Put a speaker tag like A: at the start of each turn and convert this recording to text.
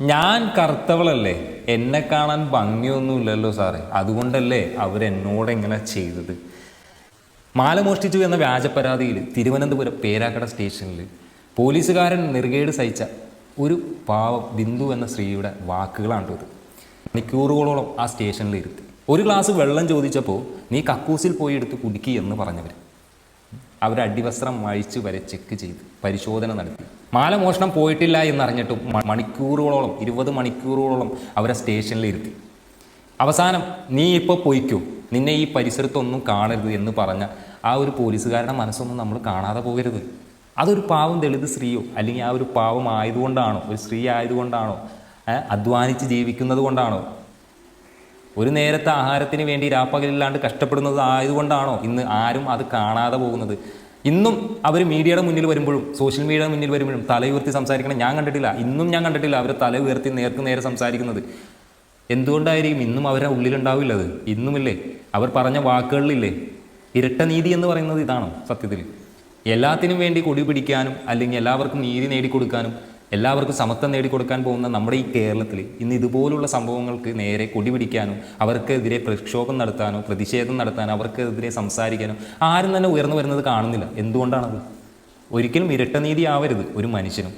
A: ഞാൻ കറുത്തവളല്ലേ, എന്നെ കാണാൻ ഭംഗിയൊന്നുമില്ലല്ലോ സാറേ, അതുകൊണ്ടല്ലേ അവരെന്നോട് ഇങ്ങനെ ചെയ്തത്. മാല മോഷ്ടിച്ചു എന്ന വ്യാജ പരാതിയിൽ തിരുവനന്തപുരം പേരാക്കട സ്റ്റേഷനിൽ പോലീസുകാരൻ നെറുകേട് സഹിച്ച ഒരു പാവം ബിന്ദു എന്ന സ്ത്രീയുടെ വാക്കുകളാണ് ഇത്. മണിക്കൂറുകളോളം ആ സ്റ്റേഷനിൽ ഇരുത്തി. ഒരു ഗ്ലാസ് വെള്ളം ചോദിച്ചപ്പോൾ നീ കക്കൂസിൽ പോയി എടുത്ത് കുടിക്കി എന്ന് പറഞ്ഞവർ അവരെ അടിവസ്ത്രം അഴിച്ചു വരെ ചെക്ക് ചെയ്ത് പരിശോധന നടത്തി. മാല മോഷണം പോയിട്ടില്ല എന്നറിഞ്ഞിട്ടും മണിക്കൂറുകളോളം 20 മണിക്കൂറുകളോളം അവരെ സ്റ്റേഷനിൽ ഇരുത്തി. അവസാനം നീ ഇപ്പോൾ പോയിക്കോ, നിന്നെ ഈ പരിസരത്തൊന്നും കാണരുത് എന്ന് പറഞ്ഞ ആ ഒരു പോലീസുകാരുടെ മനസ്സൊന്നും നമ്മൾ കാണാതെ പോകരുത്. അതൊരു പാവം ദളിത് സ്ത്രീയോ അല്ലെങ്കിൽ ആ ഒരു പാവം ആയതുകൊണ്ടാണോ, ഒരു സ്ത്രീ ആയതുകൊണ്ടാണോ, അധ്വാനിച്ച് ജീവിക്കുന്നത് കൊണ്ടാണോ, ഒരു നേരത്തെ ആഹാരത്തിന് വേണ്ടി രാപ്പകലില്ലാണ്ട് കഷ്ടപ്പെടുന്നത് ആയതുകൊണ്ടാണോ ഇന്ന് ആരും അത് കാണാതെ പോകുന്നത്? ഇന്നും അവർ മീഡിയയുടെ മുന്നിൽ വരുമ്പോഴും സോഷ്യൽ മീഡിയയുടെ മുന്നിൽ വരുമ്പോഴും തല ഉയർത്തി സംസാരിക്കണം ഞാൻ കണ്ടിട്ടില്ല. ഇന്നും ഞാൻ കണ്ടിട്ടില്ല അവർ തല ഉയർത്തി നേർക്ക് നേരെ സംസാരിക്കുന്നത്. എന്തുകൊണ്ടായിരിക്കും? ഇന്നും അവരുടെ ഉള്ളിലുണ്ടാവില്ലത്. ഇന്നുമില്ലേ അവർ പറഞ്ഞ വാക്കുകളിലില്ലേ ഇരട്ട നീതി എന്ന് പറയുന്നത്? ഇതാണോ സത്യത്തിൽ? എല്ലാത്തിനും വേണ്ടി കൊടി പിടിക്കാനും അല്ലെങ്കിൽ എല്ലാവർക്കും നീതി നേടിക്കൊടുക്കാനും എല്ലാവർക്കും സമത്വം നേടിക്കൊടുക്കാൻ പോകുന്ന നമ്മുടെ ഈ കേരളത്തിൽ ഇന്ന് ഇതുപോലുള്ള സംഭവങ്ങൾക്ക് നേരെ കൊടി പിടിക്കാനും അവർക്കെതിരെ പ്രക്ഷോഭം നടത്താനോ പ്രതിഷേധം നടത്താനോ അവർക്കെതിരെ സംസാരിക്കാനോ ആരും തന്നെ ഉയർന്നു വരുന്നത് കാണുന്നില്ല. എന്തുകൊണ്ടാണത്? ഒരിക്കലും ഇരട്ട നീതി ആവരുത് ഒരു മനുഷ്യനും.